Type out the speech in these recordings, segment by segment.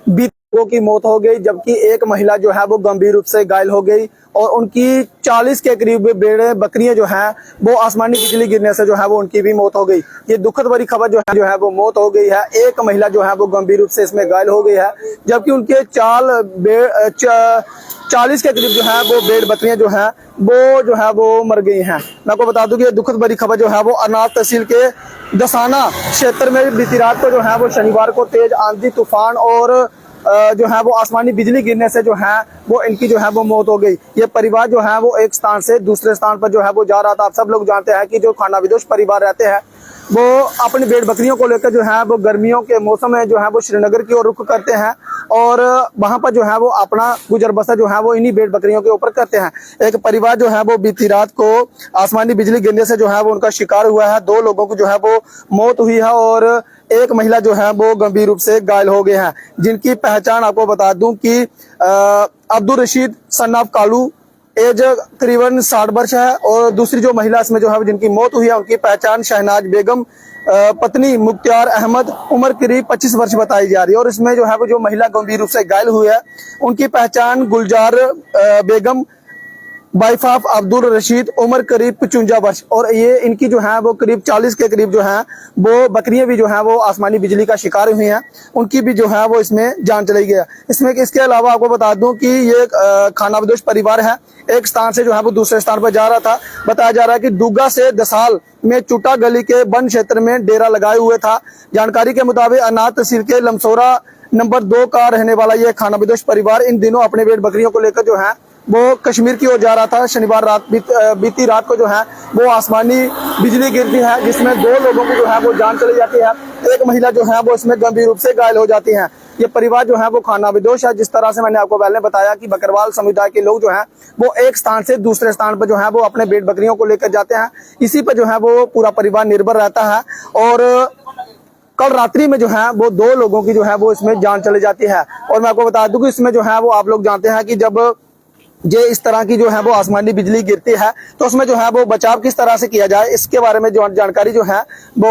20 लोगों की मौत हो गई, जबकि एक महिला जो है वो गंभीर रूप से घायल हो गई और उनकी 40 के करीब भेड़ें बकरियां जो हैं वो आसमानी बिजली गिरने से जो है वो उनकी भी मौत हो गई। ये दुखद भरी खबर जो है वो मौत हो गई है। एक महिला जो है वो गंभीर रूप से इसमें घायल हो गई है, जबकि उनके 40 के करीब जो है वो भेड़ बकरियां जो है वो मर गई हैं। मैं आपको बता दूं कि ये दुखद भरी खबर जो है वो अरनाल तहसील के दसाना क्षेत्र में बीती रात को जो है वो शनिवार को तेज आंधी तूफान और जो है वो आसमानी बिजली गिरने से जो है वो इनकी जो है वो मौत हो गई। ये परिवार जो है वो एक स्थान से दूसरे स्थान पर जो है वो जा रहा था। आप सब लोग जानते हैं कि जो खानाबदोश परिवार रहते हैं वो अपनी भेड़ बकरियों को लेकर जो है वो गर्मियों के मौसम में जो है वो श्रीनगर की ओर रुख करते हैं और वहां पर जो है वो अपना गुजर बसर जो है वो इन्हीं भेड़ बकरियों के ऊपर करते हैं। एक परिवार जो है वो बीती रात को आसमानी बिजली गिरने से जो है वो उनका शिकार हुआ है। 2 लोगों की जो है वो मौत हुई है और एक महिला जो है वो गंभीर रूप से घायल हो गए हैं, जिनकी पहचान आपको बता दूं कि अब्दुल रशीद सन ऑफ कालू, एज करीबन 60 वर्ष है और दूसरी जो महिला इसमें जो है जिनकी मौत हुई है उनकी पहचान शहनाज बेगम पत्नी मुख्तार अहमद उम्र करीब 25 वर्ष बताई जा रही है। और इसमें जो है वो जो महिला गंभीर रूप से घायल हुई है उनकी पहचान गुलजार बेगम वाइफ ऑफ अब्दुल रशीद उम्र करीब 55 वर्ष और ये इनकी जो है वो करीब 40 के करीब जो है वो बकरियां भी जो है वो आसमानी बिजली का शिकार हुई हैं, उनकी भी जो है वो इसमें जान चली गई है। इसमें इसके अलावा आपको बता दूं कि ये खानाबदोश परिवार है, एक स्थान से जो है वो दूसरे स्थान पर जा रहा था। बताया जा रहा है कि दुग्गा से दसाल में चुटा गली के वन क्षेत्र में डेरा लगाए हुए था। जानकारी के मुताबिक अरनाल तहसील के लमसोरा नंबर 2 का रहने वाला ये खानाबदोश परिवार इन दिनों अपने भेड़ बकरियों को लेकर जो है वो कश्मीर की ओर जा रहा था। शनिवार रात बीती रात को जो है वो आसमानी बिजली गिरती है, जिसमें 2 लोगों की जो है वो जान चली जाती है। एक महिला जो है वो इसमें गंभीर रूप से घायल हो जाती है। ये परिवार जो है वो खानाबदोश है। जिस तरह से मैंने आपको पहले बताया कि बकरवाल समुदाय के लोग जो हैं वो एक स्थान से दूसरे स्थान पर जो है वो अपने भेड़ बकरियों को लेकर जाते हैं, इसी पर जो है वो पूरा परिवार निर्भर रहता है। और कल रात्रि में जो है वो 2 लोगों की जो है वो इसमें जान चली जाती है। और मैं आपको बता दूं कि इसमें जो है वो आप लोग जानते हैं कि जब ये इस तरह की जो है वो आसमानी बिजली गिरती है तो उसमें जो है वो बचाव किस तरह से किया जाए, इसके बारे में जो जानकारी जो है वो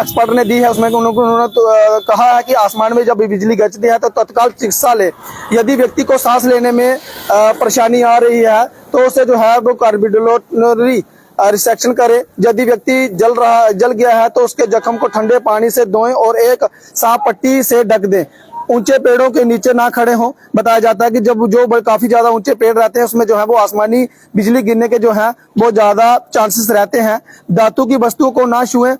एक्सपर्ट ने दी है। उसमें उन्होंने तो कहा है कि आसमान में जब बिजली गरजती है तो तत्काल चिकित्सा ले। यदि व्यक्ति को सांस लेने में परेशानी आ रही है तो उसे जो है वो कार्बिडोलरी रिसेक्शन करे। यदि व्यक्ति जल गया है तो उसके जख्म को ठंडे पानी से धोएं और एक साफ पट्टी से ढक दें। ऊंचे पेड़ों के नीचे ना खड़े हों। बताया जाता है कि जब जो काफी ज्यादा ऊंचे पेड़ रहते हैं उसमें जो है वो आसमानी बिजली गिरने के जो है वो ज्यादा चांसेस रहते हैं। धातु की वस्तुओं को ना छुएं,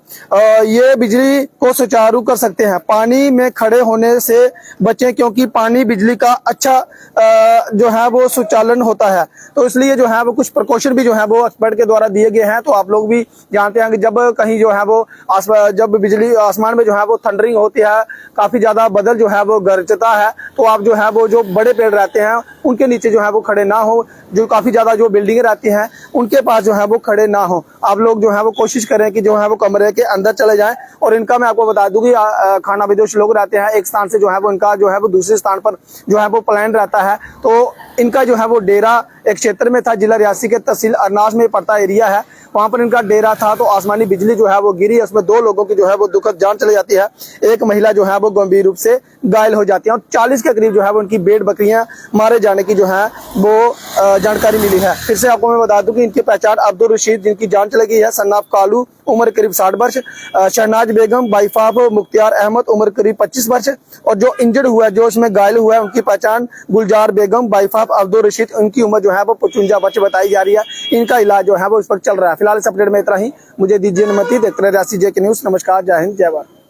ये बिजली को सुचारू कर सकते हैं। पानी में खड़े होने से बचें क्योंकि पानी बिजली का अच्छा जो है वो सुचालन होता है, तो इसलिए जो है वो कुछ प्रिकॉशन भी जो है वो एक्सपर्ट के द्वारा दिए गए हैं। तो आप लोग भी जानते हैं कि जब कहीं जो है वो जब बिजली आसमान में जो है वो थंडरिंग होती है, काफी ज्यादा बादल जो है वो गरजता है, तो आप जो है वो जो बड़े पेड़ रहते हैं उनके नीचे जो है वो खड़े ना हो। जो काफी ज्यादा जो बिल्डिंगें रहती हैं उनके पास जो है वो खड़े ना हो। आप लोग जो है वो कोशिश करें कि जो है वो कमरे के अंदर चले जाएं। और इनका मैं आपको बता दूं कि खानाबदोश लोग रहते हैं, एक स्थान से जो है वो इनका जो है वो दूसरे स्थान पर जो है वो प्लान रहता है। तो इनका जो है वो डेरा एक क्षेत्र में था, जिला रियासी के तहसील अरनास में पड़ता एरिया है, वहां पर इनका डेरा था। तो आसमानी बिजली जो है वो गिरी, उसमें 2 लोगों की जो है वो दुखद जान चली जाती है। एक महिला जो है वो गंभीर रूप से घायल हो जाती है और 40 के करीब जो है वो उनकी भेड़ बकरियां मारे जाने की जो है वो जानकारी मिली है। फिर से आपको मैं बता दूं कि इनकी पहचान अब्दुल रशीद, जिनकी जान चली गई है, सन ऑफ कालू उम्र करीब 60 वर्ष, शहनाज बेगम वाइफ ऑफ मुख्तार अहमद उम्र करीब 25 वर्ष, और जो इंजर्ड हुआ है, जो इसमें घायल हुआ है, उनकी पहचान गुलजार बेगम वाइफ ऑफ अब्दुल रशीद, उनकी उम्र जो है वो 55 वर्ष बताई जा रही है। इनका इलाज जो है वो इस पर चल रहा है। फिलहाल इस अपडेट में इतना ही। मुझे दीजिए अनुमति। देखते रहे रियासी जेके न्यूज़। नमस्कार, जय हिंद, जय भारत।